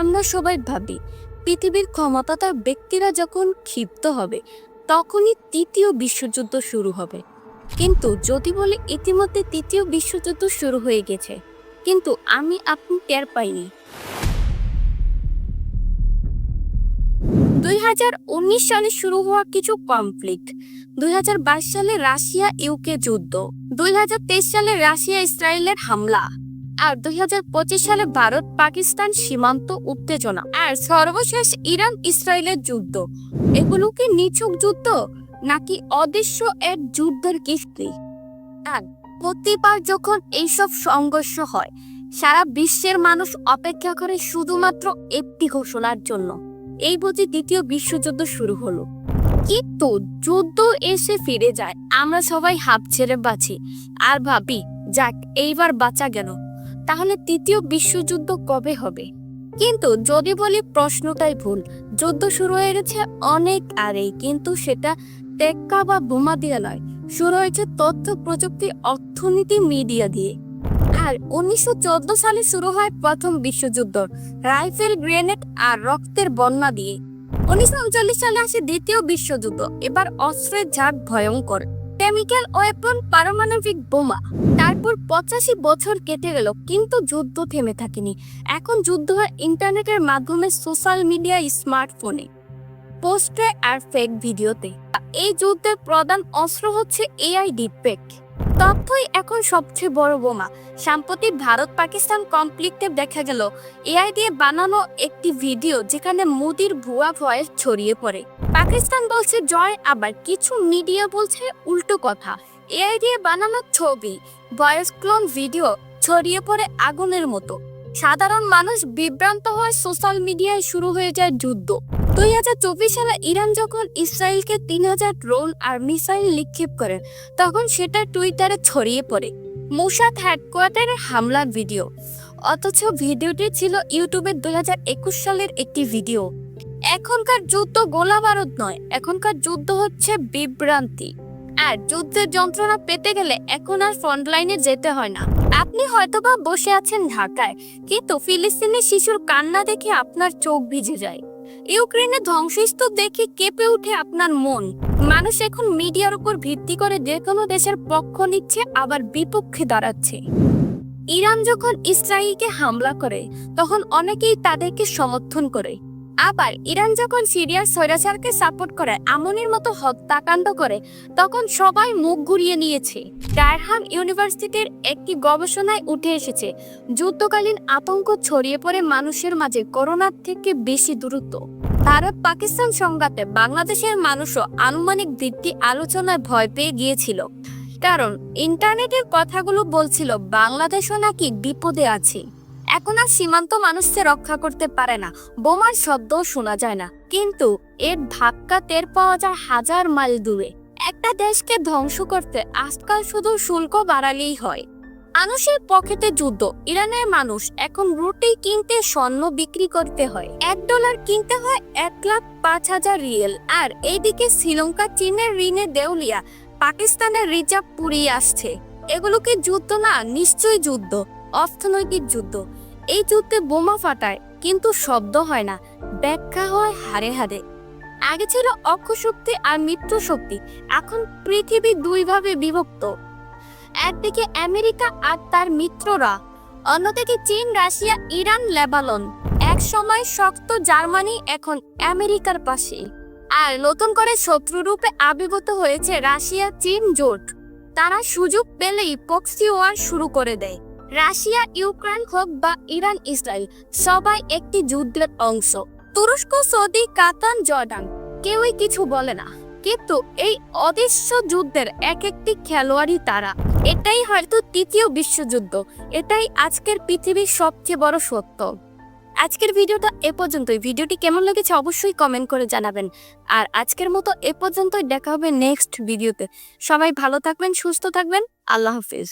আমরা সবাই ভাবি পৃথিবীর ক্ষমতাধর ব্যক্তিরা যখন ক্ষিপ্ত হবে তখনই তৃতীয় বিশ্বযুদ্ধ শুরু হবে। কিন্তু যদি বলি ইতিমধ্যে তৃতীয় বিশ্বযুদ্ধ শুরু হয়ে গেছে, কিন্তু আপনি টের পাইনি। 2019 সালে শুরু হওয়া কিছু কনফ্লিক্ট, 2022 সালে রাশিয়া ইউকে যুদ্ধ, 2023 সালে রাশিয়া ইসরায়েলের হামলা, আর 2025 সালে ভারত পাকিস্তান সীমান্ত উত্তেজনা, আর সর্বশেষ ইরান ইসরায়েলের যুদ্ধ। এগুলো কি নিছক যুদ্ধ নাকি অদৃশ্য এক যুদ্ধের কিস্তি? আর প্রতিবার যখন এইসব সংঘর্ষ হয়, সারা বিশ্বের মানুষ অপেক্ষা করে শুধুমাত্র একটি ঘোষণার জন্য, এই বুঝি দ্বিতীয় বিশ্বযুদ্ধ শুরু হলো। কিন্তু যুদ্ধ এসে ফিরে যায়, আমরা সবাই হাঁপ ছেড়ে বাঁচি আর ভাবি যাক এইবার বাঁচা গেল। তাহলে তৃতীয় বিশ্বযুদ্ধ কবে হবে? কিন্তু যদি বলি প্রশ্নটাই ভুল। যুদ্ধ শুরু হয়ে গেছে অনেক আগেই, কিন্তু সেটা টেক্কা বা বোমা দিয়ে নয়, শুরু হয়েছে তথ্য প্রযুক্তি, অর্থনীতি, মিডিয়া দিয়ে। আর 1914 সালে শুরু হয় প্রথম বিশ্বযুদ্ধ, রাইফেল, গ্রেনেড আর রক্তের বন্যা দিয়ে। 1939 সালে আসে দ্বিতীয় বিশ্বযুদ্ধ, এবার অস্ত্রের ঝাড় ভয়ঙ্কর, কেমিক্যাল ওয়েপন, পারমাণবিক বোমা। তারপর 85 বছর কেটে গেল, কিন্তু যুদ্ধ থেমে থাকেনি। এখন যুদ্ধ হয় ইন্টারনেটের মাধ্যমে, সোশ্যাল মিডিয়া, স্মার্টফোনে, পোস্টে আর ফেক ভিডিওতে। এই যুদ্ধের প্রধান অস্ত্র হচ্ছে এআই, ডিপফেক। তথ্যই এখন সবচেয়ে বড় বোমা। সাম্প্রতিক ভারত পাকিস্তান কনফ্লিক্টে দেখা গেল এআই দিয়ে বানানো একটি ভিডিও যেখানে মোদির ভুয়া ভয়েস ছড়িয়ে পড়ে। পাকিস্তান বলছে জয়, আবার কিছু মিডিয়া বলছে উল্টো কথা। এআই দিয়ে বানানো ছবি, ভয়েস ক্লোন ভিডিও ছড়িয়ে পড়ে আগুনের মতো। সাধারণ মানুষ বিভ্রান্ত হয়, সোশ্যাল মিডিয়ায় শুরু হয়ে যায় যুদ্ধ। 2024 সালে ইরান যখন ইসরায়েলকে 3000 ড্রোন আর মিসাইল নিক্ষেপ করে, তখন সেটা টুইটারে ছড়িয়ে পড়ে মোসাদ হেডকোয়ার্টারে হামলার ভিডিও। অথচ ভিডিওটি ছিল ইউটিউবের 2021 সালের একটি ভিডিও। এখনকার যুদ্ধ গোলা বারুদ নয়, এখনকার যুদ্ধ হচ্ছে বিভ্রান্তি। আর যুদ্ধের যন্ত্রণা পেতে গেলে এখন আর ফ্রন্টলাইনে যেতে হয় না। আপনি হয়তোবা বসে আছেন ঢাকায়, কিন্তু ফিলিস্তিনের শিশুর কান্না দেখে আপনার চোখ ভিজে যায়। ইউক্রেনের ধ্বংসস্তূপ দেখে কেঁপে উঠে আপনার মন। মানুষ এখন মিডিয়ার উপর ভিত্তি করে যে কোনো দেশের পক্ষ নিচ্ছে, আবার বিপক্ষে দাঁড়াচ্ছে। ইরান যখন ইসরায়েলকে হামলা করে, তখন অনেকেই তাদেরকে সমর্থন করে। আবার ইরান যখন সিরিয়ার স্বৈরাচারকে সাপোর্ট করে, আমনের মতো হত্যাকাণ্ড করে, তখন সবাই মুখ ঘুরিয়ে নিয়েছে। ডারহাম ইউনিভার্সিটির একটি গবেষণায় উঠে এসেছে, যুদ্ধকালীন আতঙ্ক ছড়িয়ে পড়ে মানুষের মাঝে করোনার থেকে বেশি দ্রুত। ভারত পাকিস্তান সংঘাতে বাংলাদেশের মানুষও আনুমানিক ভিত্তি আলোচনায় ভয় পেয়ে গিয়েছিল, কারণ ইন্টারনেটের কথাগুলো বলছিল বাংলাদেশও নাকি বিপদে আছে। এখন আর সীমান্ত মানুষকে রক্ষা করতে পারে না, বোমার শব্দও শোনা যায় না, কিন্তু এর ধাক্কা টের পাওয়া যায় হাজার মাইল দূরে। একটা দেশকে ধ্বংস করতে আজকাল শুধু শুল্ক বাড়ালেই হয়। মানুষের পকেটে যুদ্ধ। ইরানের মানুষ এখন রুটি কিনতে স্বর্ণ বিক্রি করতে হয়, $1 কিনতে হয় 1,05,000 রিয়েল। আর এইদিকে শ্রীলঙ্কা চীনের ঋণে দেউলিয়া, পাকিস্তানের রিজার্ভ পুড়িয়ে আসছে। এগুলো কি যুদ্ধ না? নিশ্চয়ই যুদ্ধ, অর্থনৈতিক যুদ্ধ। এই যুদ্ধে বোমা ফাটায়, কিন্তু শব্দ হয় না, ব্যাখ্যা হয় হারে হারে। আগে ছিল অক্ষ শক্তি আর মিত্র শক্তি, এখন পৃথিবী দুইভাবে বিভক্ত। একদিকে আমেরিকা আর তার মিত্ররা, অন্যদিকে চীন, রাশিয়া, ইরান, লেবানন। এক সময় শক্ত জার্মানি এখন আমেরিকার পাশে। আর নতুন করে শত্রুরূপে আবির্ভূত হয়েছে রাশিয়া চীন জোট। তারা সুযোগ পেলেই প্রক্সি ওয়ার শুরু করে দেয়। রাশিয়া ইউক্রেন হোক বা ইরান ইসরায়েল, সবাই একটি যুদ্ধের অংশ। তুরস্ক, সৌদি, কাতার, জর্ডান, কেউই কিছু বলে না, কিন্তু এই অদৃশ্য যুদ্ধের এক একটি খেলোয়াড়ই তারা। এটাই হয়তো তৃতীয় বিশ্বযুদ্ধ, এটাই আজকের পৃথিবীর সবচেয়ে বড় সত্য। আজকের ভিডিওটা এ পর্যন্তই। ভিডিওটি কেমন লেগেছে অবশ্যই কমেন্ট করে জানাবেন। আর আজকের মতো এ পর্যন্তই, দেখা হবে নেক্সট ভিডিওতে। সবাই ভালো থাকবেন, সুস্থ থাকবেন, আল্লাহ হাফিজ।